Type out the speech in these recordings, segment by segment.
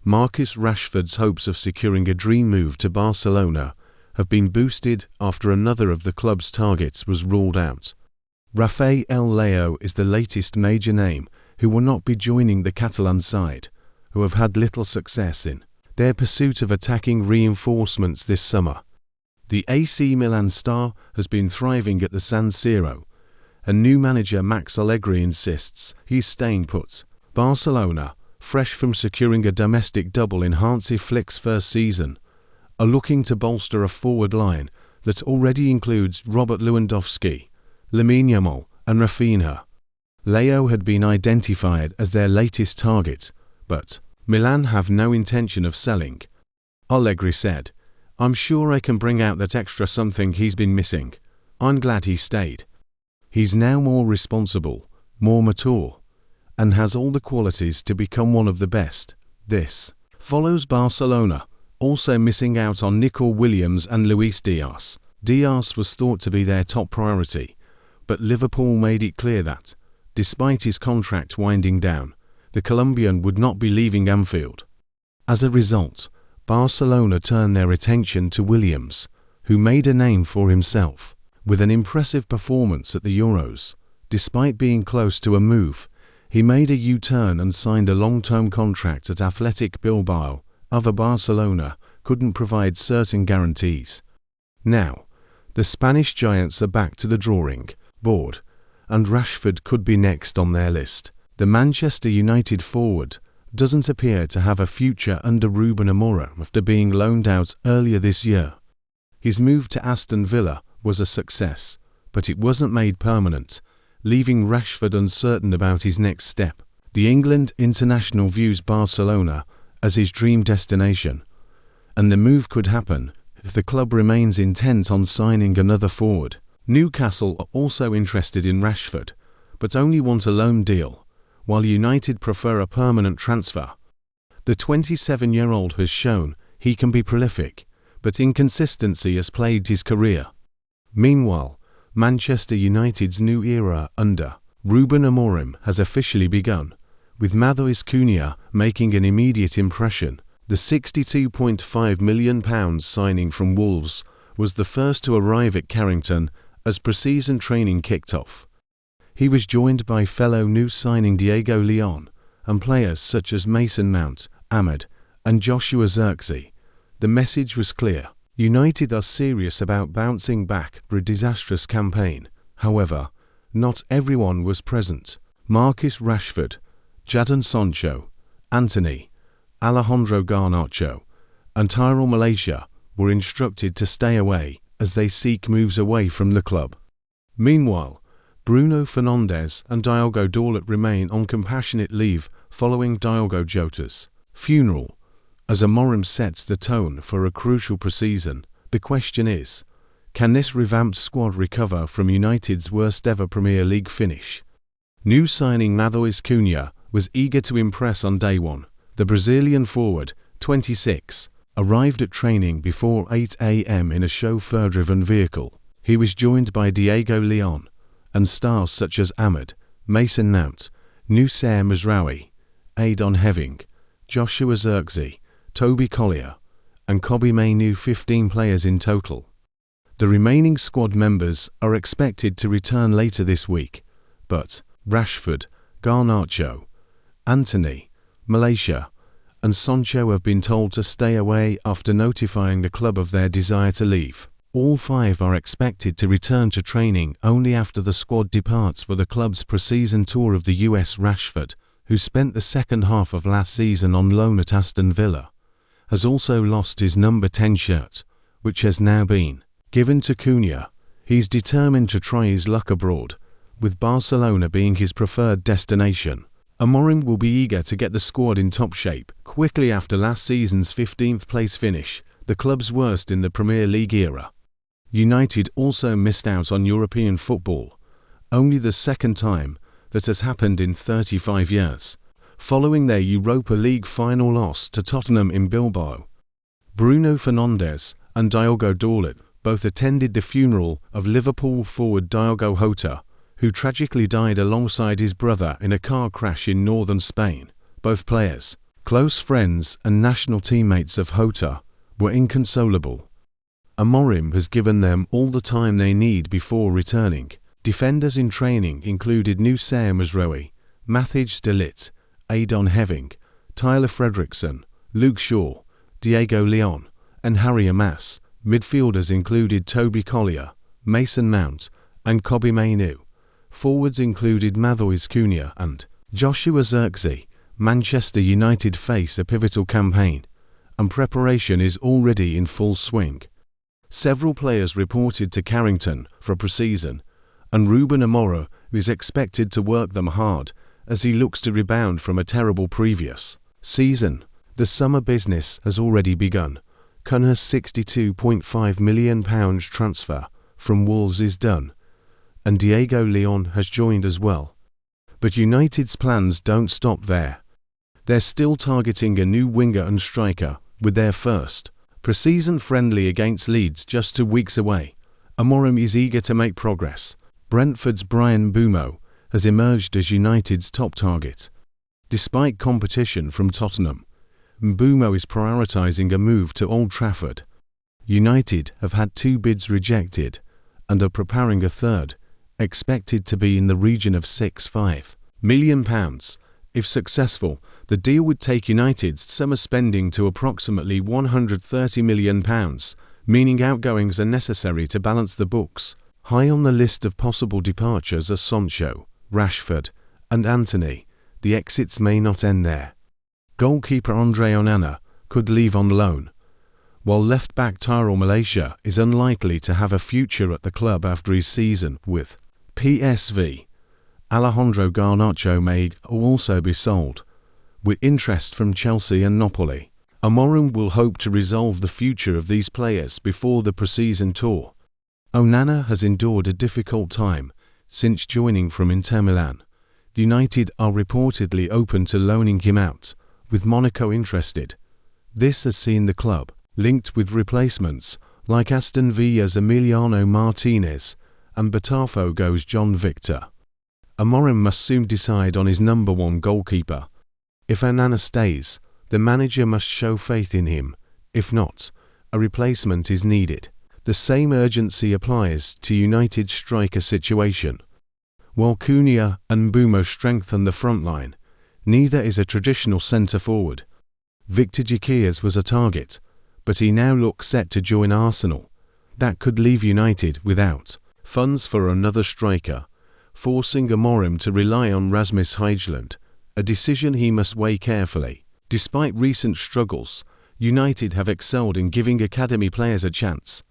Marcus Rashford's hopes of securing a dream move to Barcelona have been boosted after another of the club's targets was ruled out. Rafael Leao is the latest major name who will not be joining the Catalan side, who have had little success in their pursuit of attacking reinforcements this summer. The AC Milan star has been thriving at the San Siro, and new manager Max Allegri insists he's staying put. Barcelona, fresh from securing a domestic double in Hansi Flick's first season, are looking to bolster a forward line that already includes Robert Lewandowski, Lamine Yamal and Rafinha. Leao had been identified as their latest target, but Milan have no intention of selling. Allegri said, "I'm sure I can bring out that extra something he's been missing. I'm glad he stayed. He's now more responsible, more mature, and has all the qualities to become one of the best." This follows Barcelona also missing out on Nico Williams and Luis Diaz. Diaz was thought to be their top priority, but Liverpool made it clear that, despite his contract winding down, the Colombian would not be leaving Anfield. As a result, Barcelona turned their attention to Williams, who made a name for himself with an impressive performance at the Euros. Despite being close to a move, he made a U-turn and signed a long-term contract at Athletic Bilbao. Other Barcelona couldn't provide certain guarantees. Now, the Spanish giants are back to the drawing board, and Rashford could be next on their list. The Manchester United forward doesn't appear to have a future under Ruben Amorim after being loaned out earlier this year. His move to Aston Villa was a success, but it wasn't made permanent, leaving Rashford uncertain about his next step. The England international views Barcelona as his dream destination, and the move could happen if the club remains intent on signing another forward. Newcastle are also interested in Rashford, but only want a loan deal, while United prefer a permanent transfer. The 27-year-old has shown he can be prolific, but inconsistency has plagued his career. Meanwhile, Manchester United's new era under Ruben Amorim has officially begun, with Matheus Cunha making an immediate impression. The £62.5 million signing from Wolves was the first to arrive at Carrington as pre-season training kicked off. He was joined by fellow new signing Diego Leon and players such as Mason Mount, Ahmed, and Joshua Zirkzee. The message was clear. United are serious about bouncing back from a disastrous campaign. However, not everyone was present. Marcus Rashford, Jadon Sancho, Antony, Alejandro Garnacho, and Tyrell Malacia were instructed to stay away as they seek moves away from the club. Meanwhile, Bruno Fernandes and Diogo Dalot remain on compassionate leave following Diogo Jota's funeral. As Amorim sets the tone for a crucial pre-season, the question is, can this revamped squad recover from United's worst-ever Premier League finish? New signing Matheus Cunha was eager to impress on day one. The Brazilian forward, 26, arrived at training before 8 a.m. in a chauffeur-driven vehicle. He was joined by Diego Leon and stars such as Ahmed, Mason Mount, Noussair Mazraoui, Adon Heving, Joshua Zirkzee, Toby Collier, and Kobbie Mainoo, 15 players in total. The remaining squad members are expected to return later this week, but Rashford, Garnacho, Antony, Malacia, and Sancho have been told to stay away after notifying the club of their desire to leave. All five are expected to return to training only after the squad departs for the club's pre-season tour of the US. Rashford, who spent the second half of last season on loan at Aston Villa, has also lost his number 10 shirt, which has now been given to Cunha. He's determined to try his luck abroad, with Barcelona being his preferred destination. Amorim will be eager to get the squad in top shape quickly after last season's 15th place finish, the club's worst in the Premier League era. United also missed out on European football, only the second time that has happened in 35 years, following their Europa League final loss to Tottenham in Bilbao. Bruno Fernandes and Diogo Dalot both attended the funeral of Liverpool forward Diogo Jota, who tragically died alongside his brother in a car crash in northern Spain. Both players Close friends and national teammates of Jota were inconsolable. Amorim has given them all the time they need before returning. Defenders in training included Nusayr Mazraoui, Matthijs de Ligt, Adon Heving, Tyler Fredrickson, Luke Shaw, Diego Leon, and Harry Amas. Midfielders included Toby Collier, Mason Mount, and Kobbie Mainoo. Forwards included Matheus Cunha and Joshua Zirkzee. Manchester United face a pivotal campaign, and preparation is already in full swing. Several players reported to Carrington for pre-season, and Ruben Amorim is expected to work them hard as he looks to rebound from a terrible previous season. The summer business has already begun. Cunha's £62.5 million transfer from Wolves is done, and Diego Leon has joined as well. But United's plans don't stop there. They're still targeting a new winger and striker with their first pre-season friendly against Leeds just 2 weeks away. Amorim is eager to make progress. Brentford's Bryan Mbeumo has emerged as United's top target. Despite competition from Tottenham, Mbeumo is prioritising a move to Old Trafford. United have had 2 bids rejected and are preparing a third, expected to be in the region of £65 million. If successful, the deal would take United's summer spending to approximately £130 million, meaning outgoings are necessary to balance the books. High on the list of possible departures are Sancho, Rashford, and Antony. The exits may not end there. Goalkeeper Andre Onana could leave on loan, while left-back Tyrell Malacia is unlikely to have a future at the club after his season with PSV. Alejandro Garnacho may also be sold, with interest from Chelsea and Napoli. Amorim will hope to resolve the future of these players before the pre-season tour. Onana has endured a difficult time since joining from Inter Milan. United are reportedly open to loaning him out, with Monaco interested. This has seen the club linked with replacements like Aston Villa's Emiliano Martinez and Botafogo's John Victor. Amorim must soon decide on his number 1 goalkeeper. If Onana stays, the manager must show faith in him. If not, a replacement is needed. The same urgency applies to United's striker situation. While Cunha and Mbeumo strengthen the front line, neither is a traditional centre-forward. Victor Gyökeres was a target, but he now looks set to join Arsenal. That could leave United without funds for another striker, forcing Amorim to rely on Rasmus Højlund, a decision he must weigh carefully. Despite recent struggles, United have excelled in giving academy players a chance.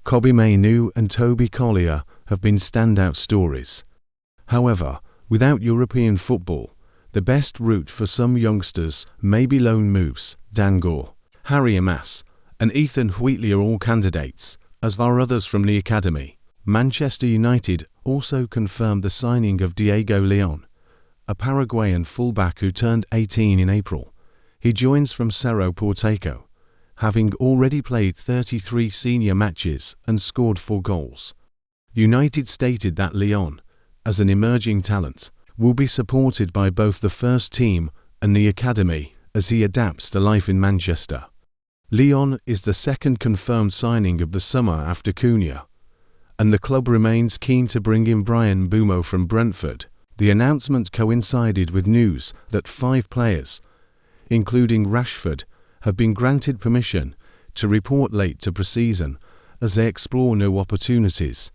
Kobbie Mainoo and Toby Collier have been standout stories. However, without European football, the best route for some youngsters may be loan moves. Dan Gore, Harry Amas, and Ethan Wheatley are all candidates, as are others from the academy. Manchester United also confirmed the signing of Diego Leon, a Paraguayan fullback who turned 18 in April. He joins from Cerro Porteño, having already played 33 senior matches and scored 4 goals. United stated that Leon, as an emerging talent, will be supported by both the first team and the academy as he adapts to life in Manchester. Leon is the second confirmed signing of the summer after Cunha, and the club remains keen to bring in Bryan Mbeumo from Brentford. The announcement coincided with news that 5 players, including Rashford, have been granted permission to report late to pre-season as they explore new opportunities.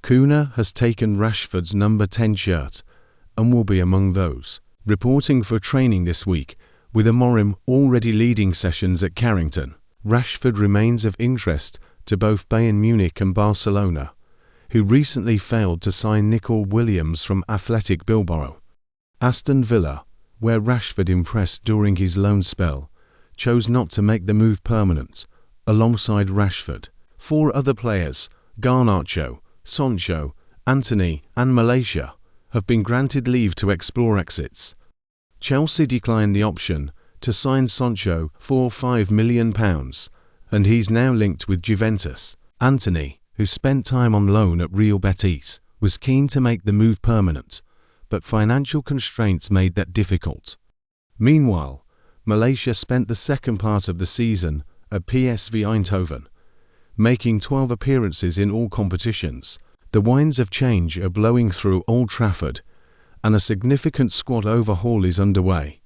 Cunha has taken Rashford's number 10 shirt and will be among those reporting for training this week, with Amorim already leading sessions at Carrington. Rashford remains of interest to both Bayern Munich and Barcelona, who recently failed to sign Nico Williams from Athletic Bilbao. Aston Villa, where Rashford impressed during his loan spell, chose not to make the move permanent. Alongside Rashford, 4 other players, Garnacho, Sancho, Antony and Malacia, have been granted leave to explore exits. Chelsea declined the option to sign Sancho for £5 million, and he's now linked with Juventus. Antony, who spent time on loan at Real Betis, was keen to make the move permanent, but financial constraints made that difficult. Meanwhile, Malaysia spent the second part of the season at PSV Eindhoven, making 12 appearances in all competitions. The winds of change are blowing through Old Trafford, and a significant squad overhaul is underway.